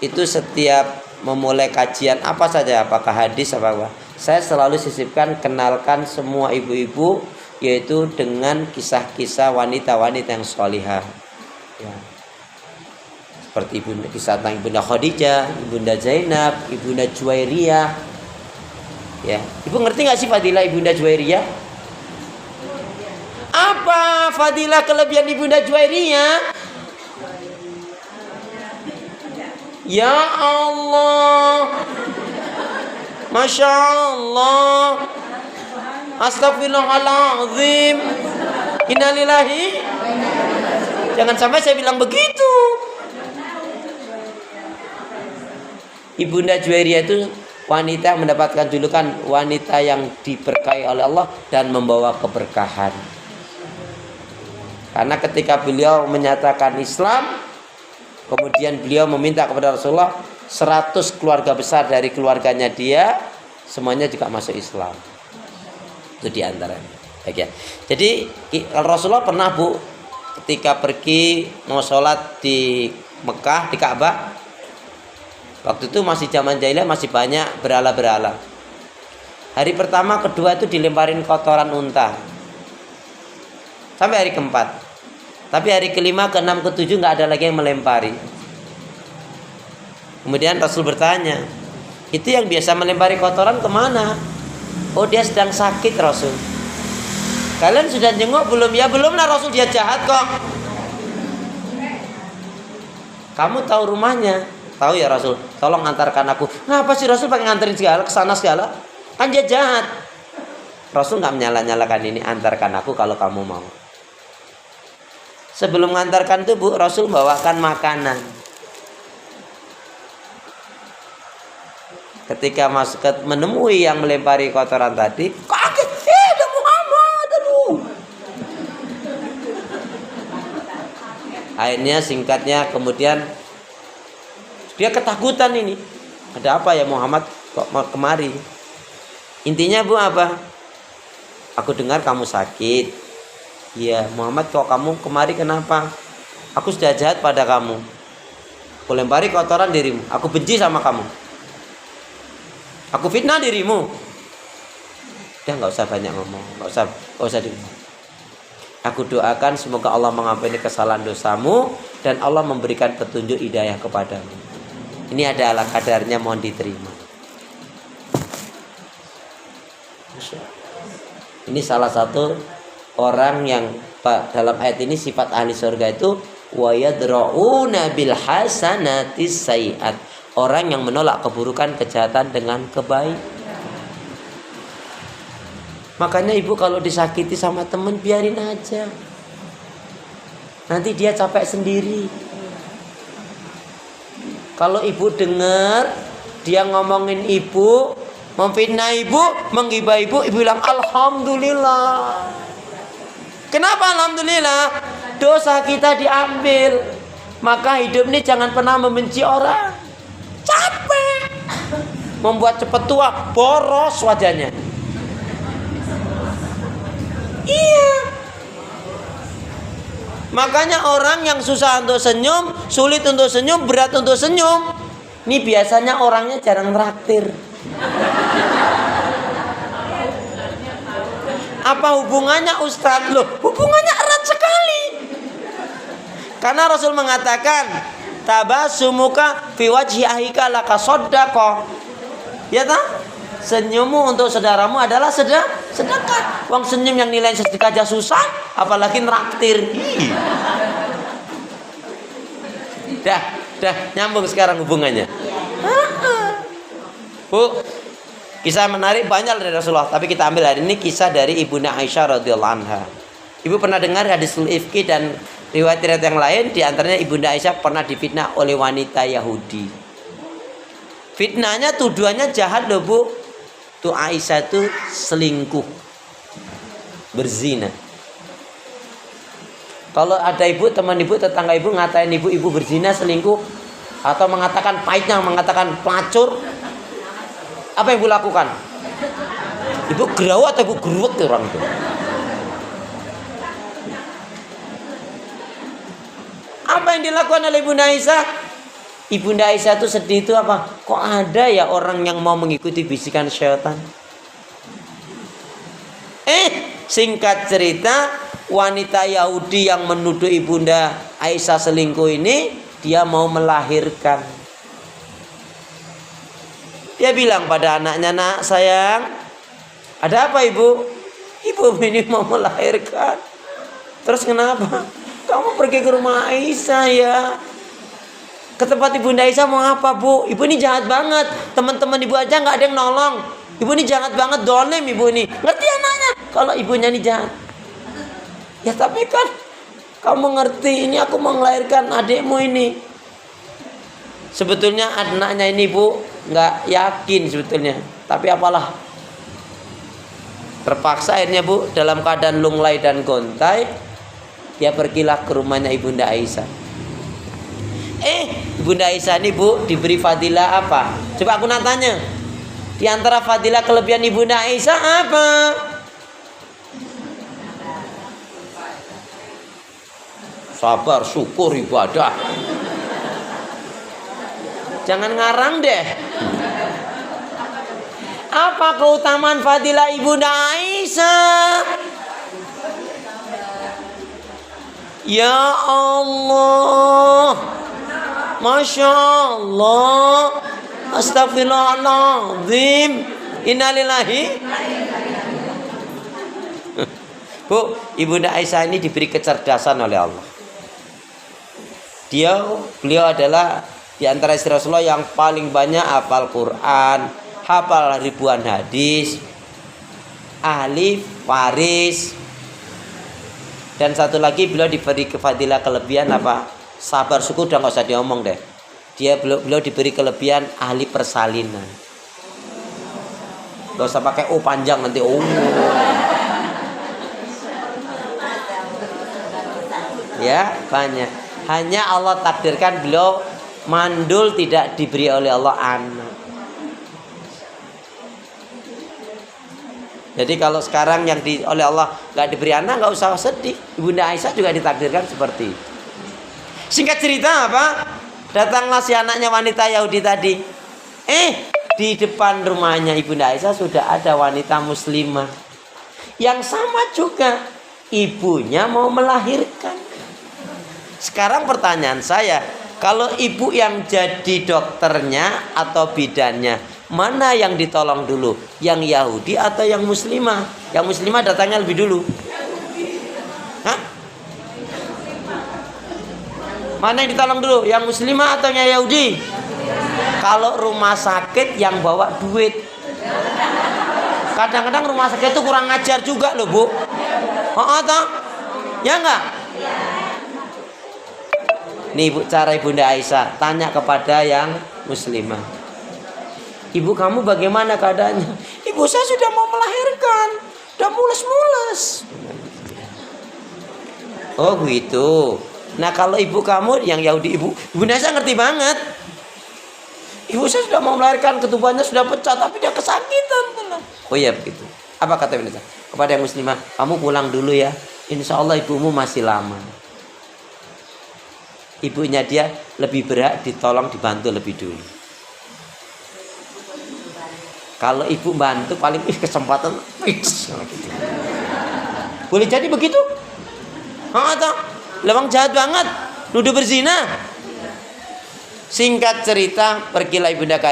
itu setiap memulai kajian apa saja, apakah hadis apa, saya selalu sisipkan kenalkan semua ibu-ibu, yaitu dengan kisah-kisah wanita-wanita yang sholihah ya. Seperti kisah tentang Ibunda Khadijah, Ibunda Zainab, Ibunda Juwairiyah ya. Ibu ngerti gak sih fadilah Ibunda Juwairiyah? Apa fadilah kelebihan Ibunda Juwairiyah? Ya Allah, Masya Allah, Astagfirullahaladzim, innalillahi. Jangan sampai saya bilang begitu. Ibunda Juwairiyah itu wanita yang mendapatkan julukan wanita yang diberkahi oleh Allah dan membawa keberkahan. Karena ketika beliau menyatakan Islam, kemudian beliau meminta kepada Rasulullah 100 keluarga besar dari keluarganya dia semuanya juga masuk Islam. Itu diantaranya. Baik ya. Jadi Rasulullah pernah Bu, ketika pergi mau sholat di Mekah di Ka'bah, waktu itu masih zaman jahiliyah, masih banyak berhala-berhala. Hari pertama kedua itu dilemparin kotoran unta sampai hari keempat. Tapi hari kelima, keenam, ketujuh nggak ada lagi yang melempari. Kemudian Rasul bertanya, itu yang biasa melempari kotoran kemana? Oh, dia sedang sakit Rasul. Kalian sudah jenguk belum? Ya belum lah Rasul, dia jahat kok. Kamu tahu rumahnya? Tahu ya Rasul. Tolong antarkan aku. Ngapa sih Rasul pakai nganterin segala kesana segala? Kan dia jahat. Rasul nggak menyala-nyalakan ini, antarkan aku kalau kamu mau. Sebelum mengantarkan itu Bu, Rasul bawakan makanan. Ketika masuk menemui yang melempari kotoran tadi, kaget, ada Muhammad, aduh. Akhirnya singkatnya kemudian dia ketakutan ini. Ada apa ya Muhammad kok kemari? Intinya Bu apa? Aku dengar kamu sakit. Iya Muhammad, kok kamu kemari kenapa? Aku sudah jahat pada kamu, aku lempari kotoran dirimu, aku benci sama kamu, aku fitnah dirimu. Udah nggak usah banyak ngomong, nggak usah aku doakan semoga Allah mengampuni kesalahan dosamu dan Allah memberikan petunjuk hidayah kepadamu. Ini adalah kadarnya, mohon diterima. Ini salah satu orang yang dalam ayat ini sifat ahli surga itu wa yadra'una bil hasanati sayyi'at, orang yang menolak keburukan, kejahatan dengan kebaikan. Makanya ibu kalau disakiti sama temen biarin aja, nanti dia capek sendiri. Kalau ibu dengar dia ngomongin ibu, memfitnah ibu, menggibah ibu, ibu bilang alhamdulillah. Kenapa alhamdulillah? Dosa kita diambil. Maka hidup ini jangan pernah membenci orang. Capek. Membuat cepat tua, boros wajahnya. Iya. Makanya orang yang susah untuk senyum, sulit untuk senyum, berat untuk senyum, ini biasanya orangnya jarang traktir. Apa hubungannya Ustadz? Loh, hubungannya erat sekali. Karena Rasul mengatakan, tabasumuka fi wajhi ahika laka shadaqah. Ya tak? Senyummu untuk saudaramu adalah sedekah. Wong senyum yang nilai sedekah aja susah, apalagi traktir. Dah nyambung sekarang hubungannya. Bu, kisah menarik banyak dari Rasulullah, tapi kita ambil hari ini kisah dari Ibunda Aisyah radhiyallahu anha. Ibu pernah dengar hadisul ifki dan riwayat-riwayat yang lain, di antaranya Ibunda Aisyah pernah difitnah oleh wanita Yahudi. Fitnahnya, tuduhannya jahat loh Bu. Tuh Aisyah itu selingkuh, berzina. Kalau ada ibu, teman ibu, tetangga ibu ngatain ibu berzina, selingkuh, atau mengatakan pahitnya, mengatakan pelacur, apa yang ibu lakukan? Ibu gerau atau ibu geruwek orang itu? Apa yang dilakukan oleh Ibunda Aisyah? Ibunda Aisyah itu sedih itu apa? Kok ada ya orang yang mau mengikuti bisikan syaitan? Singkat cerita, wanita Yahudi yang menuduh Ibunda Aisyah selingkuh ini, dia mau melahirkan. Dia bilang pada anaknya, "Nak sayang, ada apa ibu? Ibu ini mau melahirkan." "Terus kenapa?" "Kamu pergi ke rumah Aisyah ya. Ke tempat Ibunda Aisyah mau apa bu? Ibu ini jahat banget. Teman-teman ibu aja nggak ada yang nolong. Ibu ini jahat banget, dolim ibu ini." Ngerti anaknya kalau ibunya ini jahat. "Ya tapi kan kamu ngerti, ini aku mau melahirkan adikmu ini." Sebetulnya anaknya ini bu nggak yakin sebetulnya, tapi apalah, terpaksa akhirnya bu dalam keadaan lunglai dan gontai, dia pergilah ke rumahnya Ibunda Aisyah. Ibunda Aisyah ini bu diberi fadilah apa? Coba aku nak tanya, di antara fadilah kelebihan Ibunda Aisyah apa? Sabar, syukur, ibadah. Jangan ngarang deh. Apa keutamaan fadilah Ibunda Aisyah? Ya Allah, Masya Allah, Astagfirullahaladzim, innalillahi. Bu, Ibunda Aisyah ini diberi kecerdasan oleh Allah. Beliau adalah di antara istri Rasulullah yang paling banyak hafal Quran, hafal ribuan hadis, ahli waris. Dan satu lagi beliau diberi kefadilah kelebihan apa? Sabar, syukur, udah nggak usah diomong deh. Beliau diberi kelebihan ahli persalinan. Gak usah pakai panjang nanti ya banyak. Hanya Allah takdirkan beliau mandul, tidak diberi oleh Allah anak. Jadi kalau sekarang yang oleh Allah nggak diberi anak, nggak usah sedih. Ibunda Aisyah juga ditakdirkan seperti itu. Singkat cerita apa? Datanglah si anaknya wanita Yahudi tadi. Di depan rumahnya Ibunda Aisyah sudah ada wanita muslimah yang sama juga, ibunya mau melahirkan. Sekarang pertanyaan saya, kalau ibu yang jadi dokternya atau bidannya, mana yang ditolong dulu? Yang Yahudi atau yang muslimah? Yang muslimah datangnya lebih dulu. Hah? Mana yang ditolong dulu? Yang muslimah atau yang Yahudi? Kalau rumah sakit yang bawa duit. Kadang-kadang rumah sakit itu kurang ajar juga loh bu. Toh? Ya enggak? Nih ibu, cara Ibunda Aisyah tanya kepada yang muslimah, "Ibu kamu bagaimana keadaannya?" "Ibu saya sudah mau melahirkan, udah mules-mules." Oh gitu. Nah kalau ibu kamu yang Yahudi, Ibunda Aisyah ngerti banget. "Ibu saya sudah mau melahirkan, ketubannya sudah pecah, tapi dia kesakitan." Oh iya begitu. Apa kata Ibunda Aisyah kepada yang muslimah? "Kamu pulang dulu ya, insya Allah ibumu masih lama." Ibunya dia lebih berhak ditolong, dibantu lebih dulu. Kalau ibu bantu paling kesempatan boleh jadi begitu. Atau lewang jahat banget, nuduh berzina. Singkat cerita, pergilah Ibunda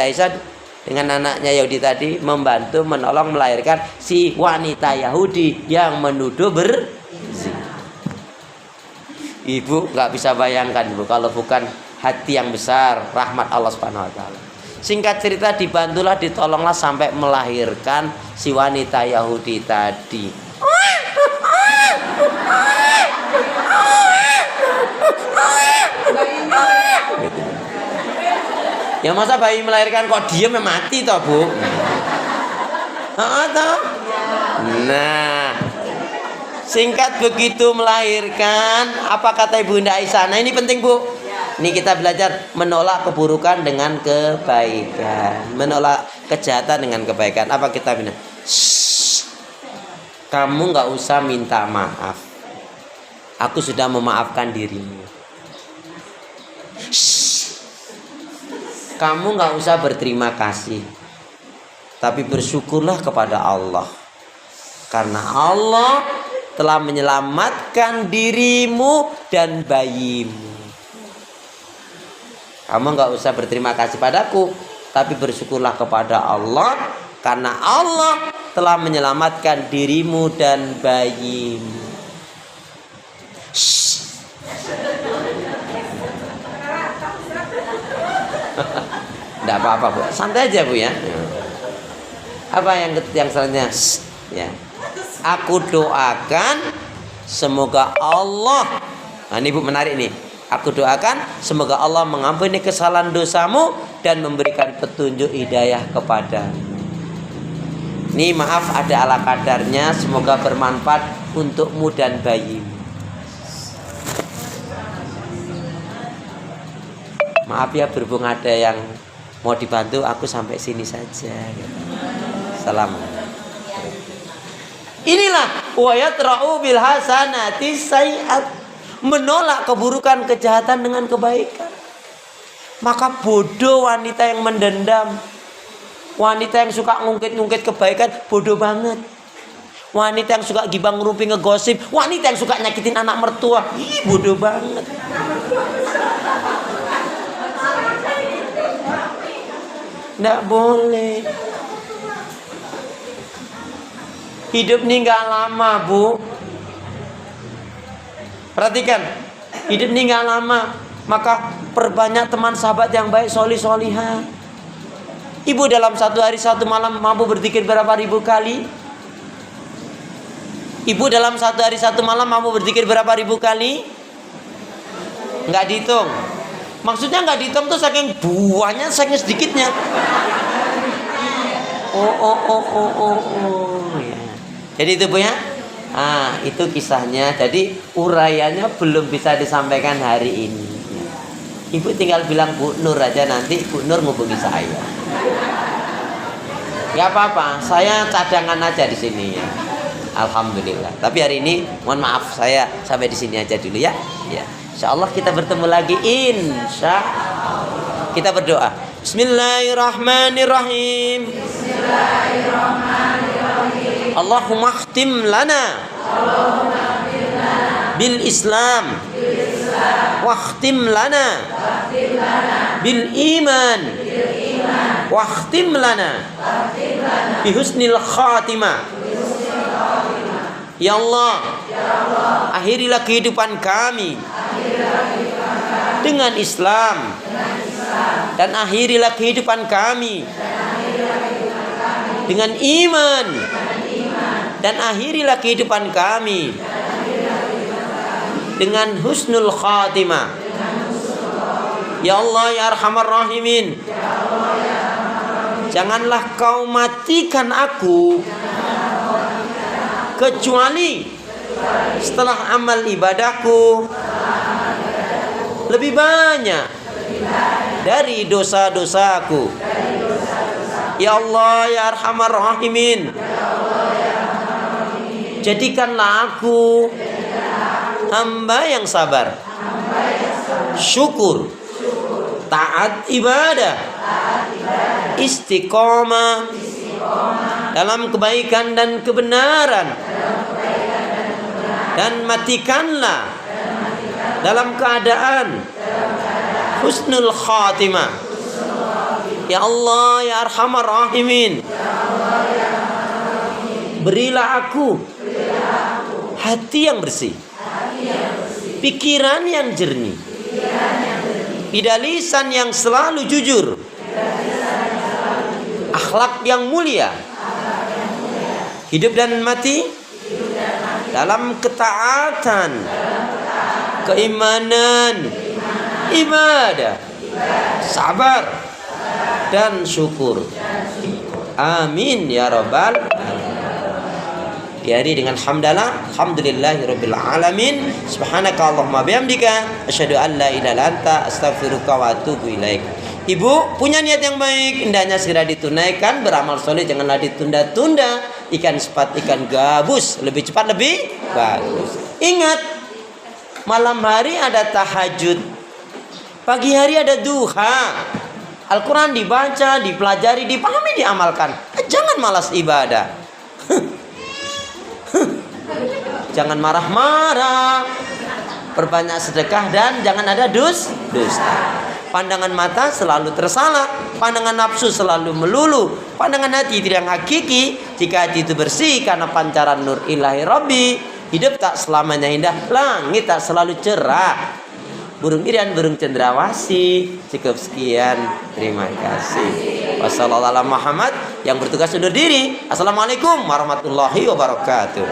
Aisyah dengan anaknya Yahudi tadi membantu menolong melahirkan si wanita Yahudi yang menuduh berzina. Ibu nggak bisa bayangkan bu, kalau bukan hati yang besar, rahmat Allah Subhanahu Wa Taala. Singkat cerita, dibantulah, ditolonglah sampai melahirkan si wanita Yahudi tadi. Gitu. Ya masa bayi melahirkan kok diem ya mati toh bu? Toh? Nah, singkat begitu melahirkan, apa kata Ibunda Aisyah? Nah ini penting bu. Ini kita belajar menolak keburukan dengan kebaikan, menolak kejahatan dengan kebaikan. Apa kita bilang? Kamu nggak usah minta maaf. Aku sudah memaafkan dirimu. kamu nggak usah berterima kasih, tapi bersyukurlah kepada Allah, karena Allah telah menyelamatkan dirimu dan bayimu. Kamu nggak usah berterima kasih padaku, tapi bersyukurlah kepada Allah, karena Allah telah menyelamatkan dirimu dan bayimu. Tidak apa-apa Bu, santai aja Bu ya. Apa yang selanjutnya? Ya. Aku doakan semoga Allah. Nah ini Bu menarik nih. Aku doakan semoga Allah mengampuni kesalahan dosamu dan memberikan petunjuk hidayah kepadamu. Ini maaf ada ala kadarnya, semoga bermanfaat untukmu dan bayimu. Maaf ya, berhubung ada yang mau dibantu, aku sampai sini saja. Salam. Inilah wa yatra'u bil hasanati sayyi'at, menolak keburukan kejahatan dengan kebaikan. Maka bodoh wanita yang mendendam, wanita yang suka ngungkit-ngungkit kebaikan, bodoh banget. Wanita yang suka gibah ngerumpi ngegosip, wanita yang suka nyakitin anak mertua, bodoh banget. Nggak boleh. Hidup ini nggak lama Bu. Perhatikan, hidup ini nggak lama. Maka perbanyak teman sahabat yang baik, solih-solihah. Ibu dalam satu hari satu malam mampu berzikir berapa ribu kali? Ibu dalam satu hari satu malam mampu berzikir berapa ribu kali? Nggak dihitung. Maksudnya nggak dihitung tuh saking buahnya, saking sedikitnya. Ya. Jadi itu Bu ya. Itu kisahnya. Jadi uraiannya belum bisa disampaikan hari ini. Ibu tinggal bilang Bu Nur aja, nanti Bu Nur ngubungi saya. Ya apa-apa, saya cadangan aja di sini ya. Alhamdulillah. Tapi hari ini mohon maaf, saya sampai di sini aja dulu ya. Ya. Insyaallah kita bertemu lagi, insyaallah. Kita berdoa. Bismillahirrahmanirrahim. Bismillahirrahmanirrahim. Allahumma khtim lana bil Islam. Wa khtim lana bil iman. Wa khtim lana bi husnil khatimah. Ya Allah, akhirilah kehidupan kami dengan Islam, dan akhirilah kehidupan kami dengan iman, dan akhirilah kehidupan kami dengan husnul khatimah. Ya Allah ya Arhamar Rahimin, janganlah kau matikan aku kecuali setelah amal ibadahku lebih banyak dari dosa-dosaku. Ya Allah ya Arhamar Rahimin, jadikanlah aku hamba yang sabar, syukur, taat ibadah, istiqomah dalam kebaikan dan kebenaran, dan matikanlah dalam keadaan husnul khatimah. Ya Allah ya Arhamar Rahimin, berilah aku hati yang bersih, pikiran yang jernih, lidah lisan yang selalu jujur, akhlak yang mulia, hidup dan mati dalam ketaatan, keimanan, ibadah, sabar, dan syukur. Amin ya rabbal alamin. Diari dengan hamdalah, alhamdulillahirabbil alamin. Subhanaka Allahumma bihamdika asyhadu an la ilaha illa anta astaghfiruka wa atubu ilaik. Ibu punya niat yang baik, hendaknya segera ditunaikan. Beramal soleh janganlah ditunda-tunda. Ikan sepat, ikan gabus, lebih cepat lebih bagus. Ingat, malam hari ada tahajud, pagi hari ada duha, Al-Quran dibaca, dipelajari, dipahami, diamalkan. Jangan malas ibadah. Jangan marah-marah. Perbanyak sedekah dan jangan ada dusta. Pandangan mata selalu tersalah, pandangan nafsu selalu melulu, pandangan hati tidak hakiki. Jika hati itu bersih karena pancaran nur ilahi Rabbi, hidup tak selamanya indah, langit tak selalu cerah. Burung irian, burung cendrawasih. Cukup sekian, terima kasih. Wassalamualaikum Muhammad yang bertugas undur diri. Assalamualaikum warahmatullahi wabarakatuh.